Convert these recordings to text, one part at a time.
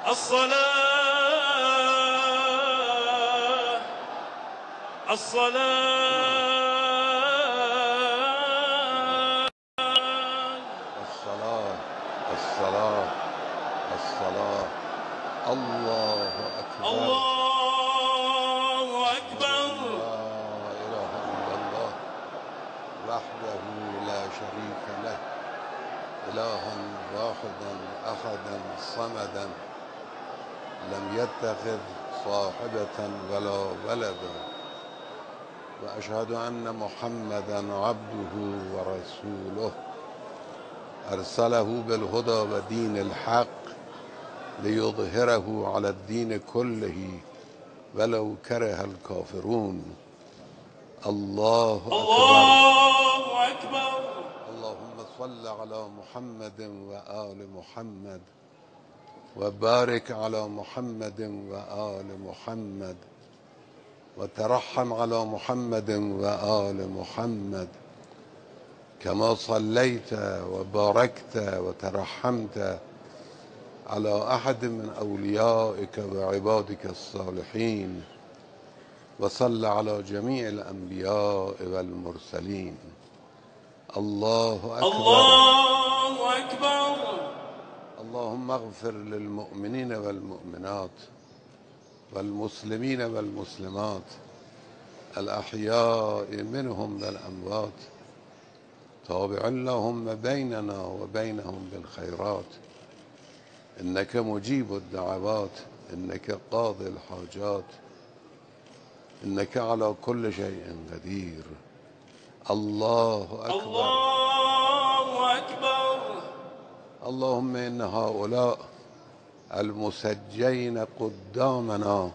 الصلاة الصلاة الصلاة الصلاة الصلاة الله أكبر الله أكبر لا إله إلا الله وحده لا شريك له إلها واحدا أحدا صمدا لم يتخذ صاحبة ولا ولدا وأشهد أن محمدا عبده ورسوله أرسله بالهدى ودين الحق ليظهره على الدين كله ولو كره الكافرون الله أكبر الله أكبر اللهم صل على محمد وآل محمد وبارك على محمد وآل محمد وترحم على محمد وآل محمد كما صليت وباركت وترحمت على أحد من أوليائك وعبادك الصالحين وصل على جميع الأنبياء والمرسلين الله أكبر الله أكبر اللهم اغفر للمؤمنين والمؤمنات والمسلمين والمسلمات الأحياء منهم والأموات تابع اللهم بيننا وبينهم بالخيرات إنك مجيب الدعوات إنك قاضي الحاجات إنك على كل شيء قدير الله أكبر الله أكبر اللهم إن هؤلاء المسجين قدامنا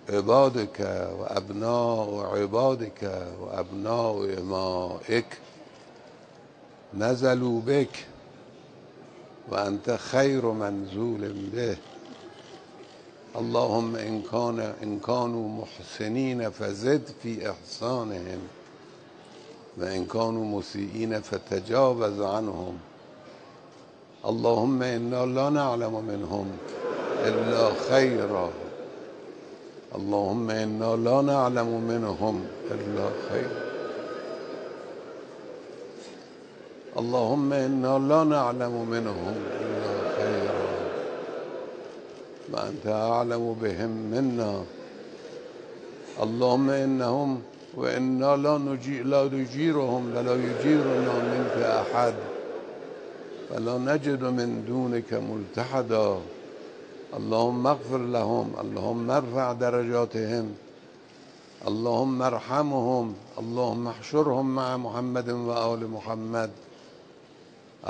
عبادك وأبناء عبادك وأبناء إمائك نزلوا بك وأنت خير منزول به اللهم إن كانوا محسنين فزد في إحسانهم وإن كانوا مسيئين فتجاوز عنهم اللهم إنا لا نعلم منهم إلا خيرا اللهم إنا لا نعلم منهم إلا خيرا اللهم إنا لا نعلم منهم إلا خيرا وأنت أعلم بهم منا اللهم إنهم وإنا لا نجيرهم ولا يجيرنا منك أحد فلا نجد من دونك ملتحدا اللهم اغفر لهم اللهم ارفع درجاتهم اللهم ارحمهم اللهم احشرهم مع محمد وآل محمد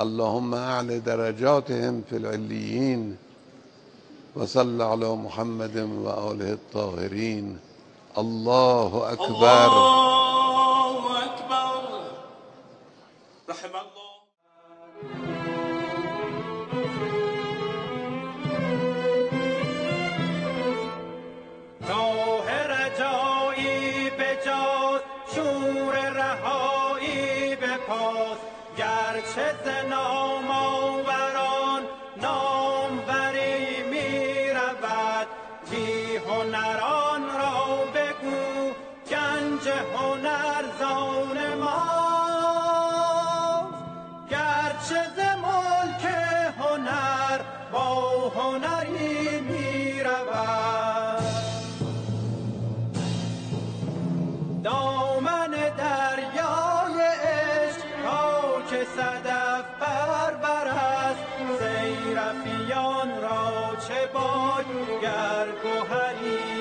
اللهم أعل درجاتهم في العليين وصل على محمد وآله الطاهرين الله أكبر الله أكبر رحم الله طاهر جایی بجاز شور رهایی بپاس گرچه ز نام آوران ناموری می رود بی هنران را بگو گنج هنر زان ماست گرچه ز ملک هنر با هنری می رود دامن دریای عشق تا که صدف بربر است سیرفیان را چه باید گر گهری